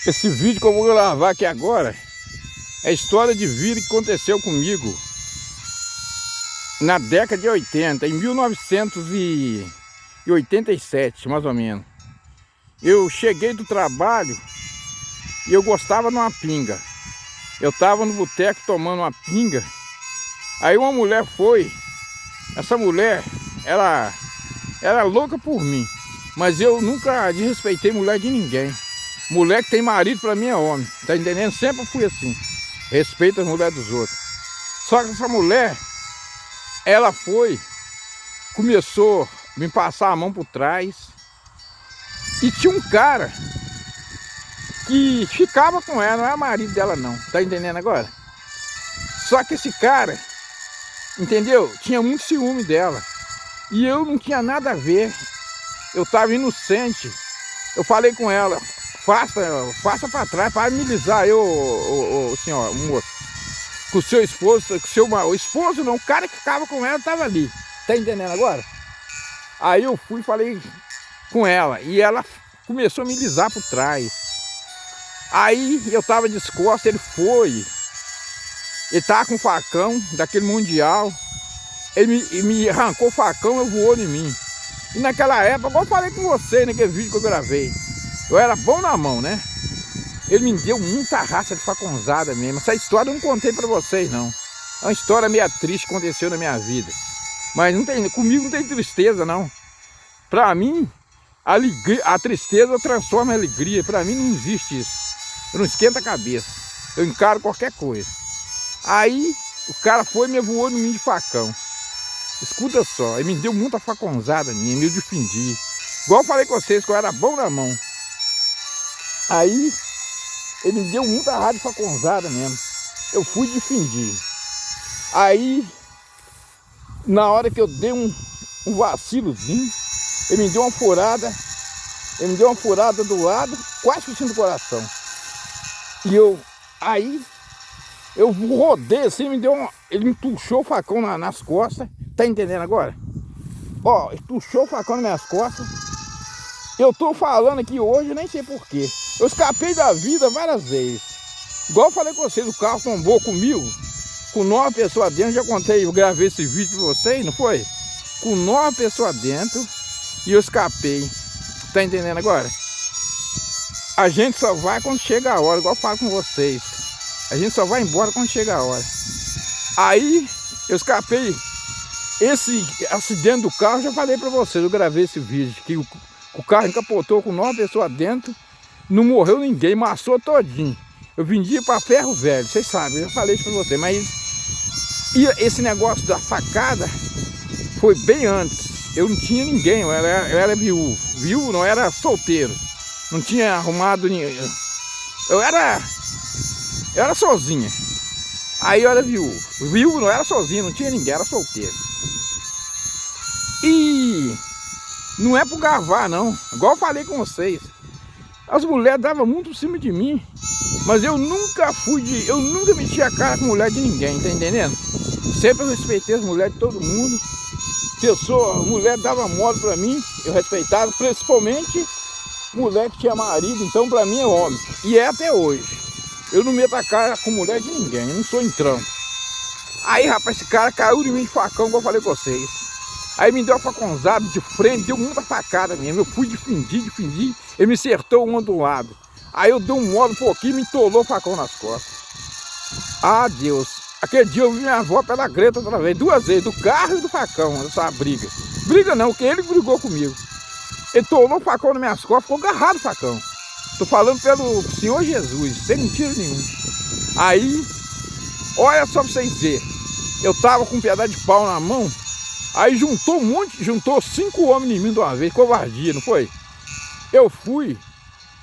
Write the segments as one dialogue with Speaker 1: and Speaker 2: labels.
Speaker 1: Esse vídeo que eu vou gravar aqui agora é a história de vida que aconteceu comigo na década de 80, em 1987, mais ou menos. Eu cheguei do trabalho e eu gostava de uma pinga. Eu estava no boteco tomando uma pinga. Aí uma mulher foi. Essa mulher, ela era louca por mim, mas eu nunca desrespeitei mulher de ninguém. Mulher que tem marido pra mim é homem, tá entendendo? Sempre fui assim, respeito as mulheres dos outros. Só que essa mulher, ela foi, começou a me passar a mão por trás. E tinha um cara que ficava com ela, não era marido dela não, tá entendendo agora? Só que esse cara, entendeu? Tinha muito ciúme dela. E eu não tinha nada a ver. Eu estava inocente. Eu falei com ela, faça para trás, para me lisar. Senhor, moço, com o seu esposo, o esposo não, o cara que ficava com ela estava ali. Tá entendendo agora? Aí eu fui e falei com ela. E ela começou a me lisar por trás. Aí eu estava descosto, ele foi. Ele tava com um facão daquele mundial. Ele me arrancou o facão e voou em mim. E naquela época, igual eu falei com você naquele vídeo que eu gravei, eu era bom na mão, né? Ele me deu muita raça de faconzada mesmo. Essa história eu não contei pra vocês, não. É uma história meio triste que aconteceu na minha vida. Mas não tem, comigo não tem tristeza, não. Pra mim, a tristeza eu transformo em alegria. Pra mim não existe isso. Eu não esquento a cabeça. Eu encaro qualquer coisa. Aí o cara foi e me voou em mim de facão. Escuta só, ele me deu muita faconzada minha, me defendi. Igual eu falei com vocês que eu era bom na mão. Aí ele me deu muita raiva de faconzada mesmo. Eu fui defendi. Aí na hora que eu dei um vacilozinho, ele me deu uma furada. Ele me deu uma furada do lado, quase que do coração. E aí eu rodei assim, ele me tuchou o facão nas costas. Tá entendendo agora? Ó, ele tuchou o facão nas minhas costas. Eu tô falando aqui hoje, nem sei porquê. Eu escapei da vida várias vezes. Igual eu falei com vocês, o carro tombou comigo, com 9 pessoas dentro. Já contei, eu gravei esse vídeo pra vocês, não foi? Com 9 pessoas dentro e eu escapei. Tá entendendo agora? A gente só vai quando chega a hora, igual eu falo com vocês. A gente só vai embora quando chega a hora. Aí eu escapei. Esse acidente do carro, já falei pra vocês, eu gravei esse vídeo, que o carro encapotou com 9 pessoas dentro, não morreu ninguém, amassou todinho. Eu vendia pra ferro velho, vocês sabem, eu já falei isso pra vocês, mas esse negócio da facada foi bem antes. Eu não tinha ninguém, eu era viúvo, não era solteiro, não tinha arrumado ninguém. Eu era sozinha. Aí eu era viúvo não era sozinho, não tinha ninguém, era solteiro. E não é por gravar não, igual eu falei com vocês. As mulheres davam muito por cima de mim, mas eu nunca meti a cara com mulher de ninguém, tá entendendo? Sempre eu respeitei as mulheres de todo mundo. Mulher dava mole pra mim, eu respeitava, principalmente mulher que tinha marido, então pra mim é homem. E é até hoje. Eu não meto a cara com mulher de ninguém, eu não sou entrão. Aí, rapaz, esse cara caiu de mim de facão, como eu falei com vocês. Aí me deu uma faconzada de frente, deu muita facada mesmo. Eu fui defendi, ele me acertou uma do lado. Aí eu dei um modo um pouquinho e me entolou o facão nas costas. Ah, Deus. Aquele dia eu vi minha avó pela greta outra vez, 2 vezes, do carro e do facão, essa briga. Briga não, porque ele brigou comigo. Ele entolou o facão nas minhas costas, ficou agarrado o facão. Tô falando pelo Senhor Jesus, sem mentira nenhuma. Aí, olha só pra vocês verem. Eu tava com um pedaço de pau na mão. Aí juntou 5 homens em mim de uma vez, covardia, não foi? Eu fui,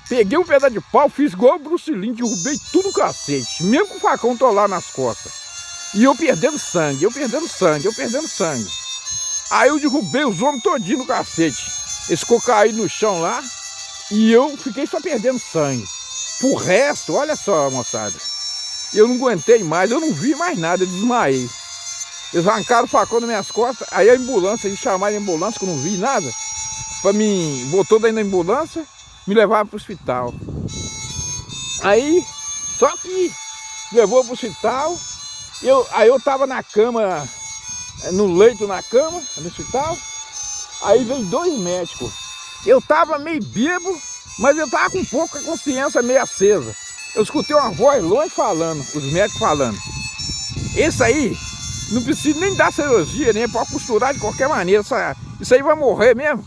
Speaker 1: peguei um pedaço de pau, fiz igual o Bruce Lee, derrubei tudo no cacete, mesmo com o facão atolado nas costas. E eu perdendo sangue. Aí eu derrubei os homens todinho no cacete. Eles ficou caído no chão lá. E eu fiquei só perdendo sangue. Pro resto, olha só, moçada. Eu não aguentei mais, eu não vi mais nada, eu desmaiei. Eles arrancaram o facão das minhas costas, aí a ambulância, eles chamaram a ambulância, que eu não vi nada. Pra mim, botou dentro da ambulância, me levaram pro hospital. Aí, só que levou pro hospital, aí eu tava na cama, no leito na cama, no hospital, aí veio 2 médicos. Eu tava meio bêbado, mas eu tava com pouca consciência, meio acesa. Eu escutei uma voz longe falando, os médicos falando. Esse aí, não precisa nem dar cirurgia, nem pode costurar de qualquer maneira. Isso aí vai morrer mesmo.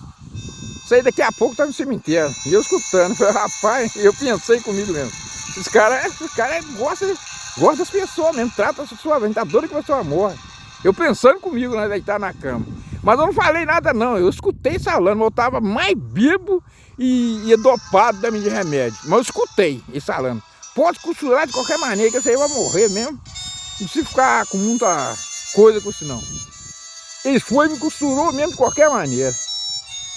Speaker 1: Isso aí daqui a pouco tá no cemitério. E eu escutando, falei, rapaz, eu pensei comigo mesmo. Esse cara gosta das pessoas mesmo, trata as pessoas bem, tá doido que a pessoa morre. Eu pensando comigo, né, deitar na cama. Mas eu não falei nada não, eu escutei falando, eu tava mais bêbado e dopado também de remédio. Mas eu escutei ele falando. Pode costurar de qualquer maneira, que esse aí vai morrer mesmo. Não precisa ficar com muita coisa com isso não. Ele foi e me costurou mesmo de qualquer maneira.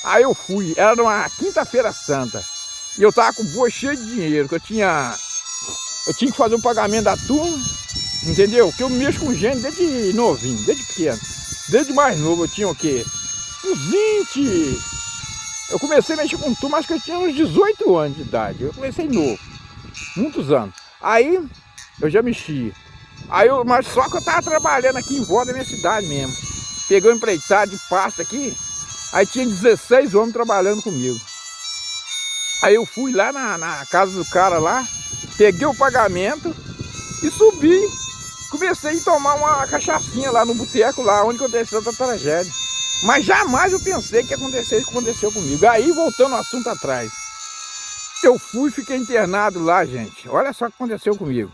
Speaker 1: Aí eu fui, era numa quinta-feira santa. E eu tava com o bolso cheio de dinheiro, que eu tinha que fazer um pagamento da turma, entendeu? Que eu mexo com gente desde novinho, desde pequeno. Desde mais novo eu tinha o quê? Uns 20. Eu comecei a mexer com turma, acho que eu tinha uns 18 anos de idade. Eu comecei novo, muitos anos. Aí eu já mexia. Mas só que eu tava trabalhando aqui em volta da minha cidade mesmo. Peguei um empreitado de pasta aqui, aí tinha 16 homens trabalhando comigo. Aí eu fui lá na casa do cara lá, peguei o pagamento e subi. Comecei a tomar uma cachaçinha lá no boteco lá, onde aconteceu essa tragédia. Mas jamais eu pensei que ia acontecer isso que aconteceu comigo. Aí, voltando ao assunto atrás. Eu fui e fiquei internado lá, gente. Olha só o que aconteceu comigo.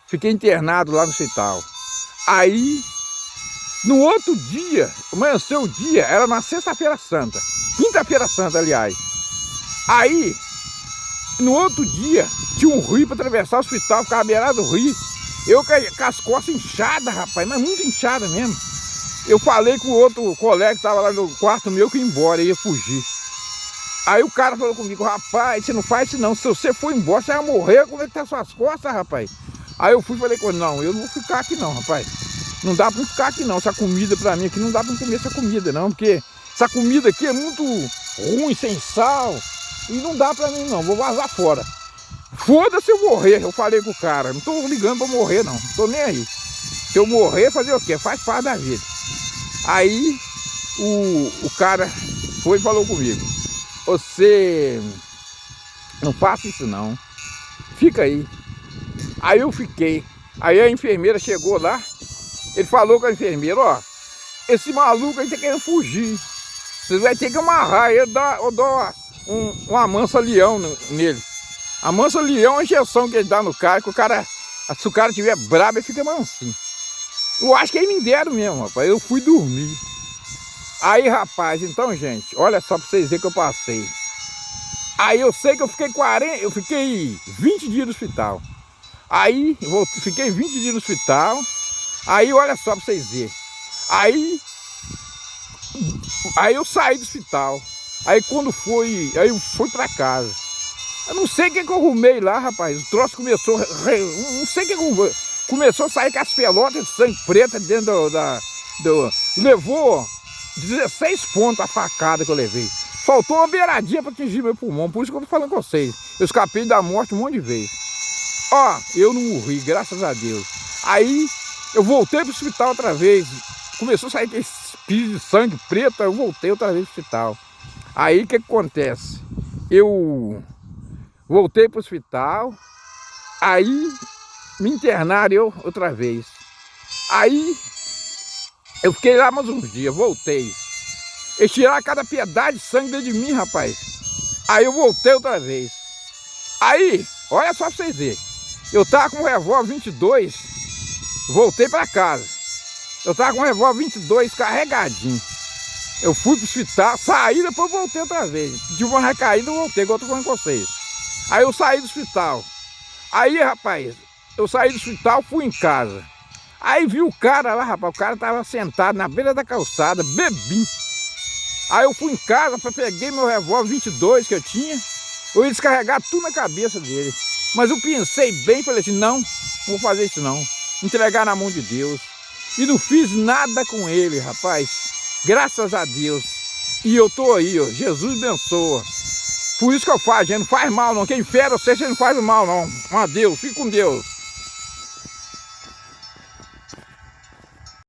Speaker 1: Fiquei internado lá no hospital. Aí, no outro dia, amanheceu o dia, era na sexta-feira santa. Quinta-feira santa, aliás. Aí, no outro dia, tinha um rio para atravessar o hospital, ficava beirado do rio. Eu com as costas inchadas, rapaz, mas muito inchada mesmo. Eu falei com o outro colega que estava lá no quarto meu que ia embora, ia fugir. Aí o cara falou comigo, rapaz, você não faz isso não, se você for embora, você vai morrer, como é que tá suas costas, rapaz? Aí eu fui e falei com ele, não, eu não vou ficar aqui não, rapaz. Não dá pra ficar aqui não, essa comida pra mim aqui, não dá pra comer essa comida não, porque essa comida aqui é muito ruim, sem sal, e não dá pra mim não, vou vazar fora. Foda-se eu morrer, eu falei com o cara, não tô ligando pra morrer não, tô nem aí. Se eu morrer, fazer o quê? Faz parte da vida. Aí o cara foi e falou comigo, você não faça isso não, fica aí. Aí eu fiquei, aí a enfermeira chegou lá, ele falou com a enfermeira, ó, esse maluco aí tá querendo fugir, você vai ter que amarrar ele, eu dou uma mansa-leão nele. A mansa-leão é uma injeção que ele dá no cara, que o cara, se o cara estiver brabo, ele fica mansinho. Eu acho que eles me deram mesmo, rapaz, eu fui dormir. Aí, rapaz, então, gente, olha só pra vocês verem que eu passei. Aí eu sei que eu fiquei 20 dias no hospital. Aí, fiquei 20 dias no hospital. Aí, olha só pra vocês verem. Aí eu saí do hospital. Aí quando aí eu fui pra casa. Eu não sei o que eu arrumei lá, rapaz. O troço começou, não sei o que eu começou a sair com as pelotas de sangue preta dentro levou 16 pontos a facada que eu levei. Faltou uma beiradinha para atingir meu pulmão, por isso que eu tô falando com vocês. Eu escapei da morte um monte de vezes. Ó, eu não morri, graças a Deus. Aí eu voltei pro hospital outra vez. Começou a sair aquele piso de sangue preto, aí eu voltei outra vez pro hospital. Aí o que acontece? Eu voltei pro hospital, aí me internaram eu outra vez. Aí eu fiquei lá mais uns dias, voltei. Eles tiraram cada pedaço de sangue dentro de mim, rapaz. Aí eu voltei outra vez. Aí, olha só pra vocês verem. Eu tava com um revólver 22, voltei pra casa. Eu tava com um revólver 22 carregadinho. Eu fui pro hospital, saí, depois voltei outra vez. Tive uma recaída e voltei, igual eu tô falando com vocês. Aí eu saí do hospital. Aí, rapaz, eu saí do hospital, fui em casa. Aí vi o cara lá, rapaz, o cara tava sentado na beira da calçada, bebinho. Aí eu fui em casa, peguei meu revólver 22 que eu tinha, eu ia descarregar tudo na cabeça dele. Mas eu pensei bem e falei assim, não vou fazer isso não. Entregar na mão de Deus. E não fiz nada com ele, rapaz. Graças a Deus. E eu tô aí, ó, Jesus abençoa. Por isso que eu faço, gente, não faz mal não. Quem fere você não faz mal não. Um adeus, fique com Deus.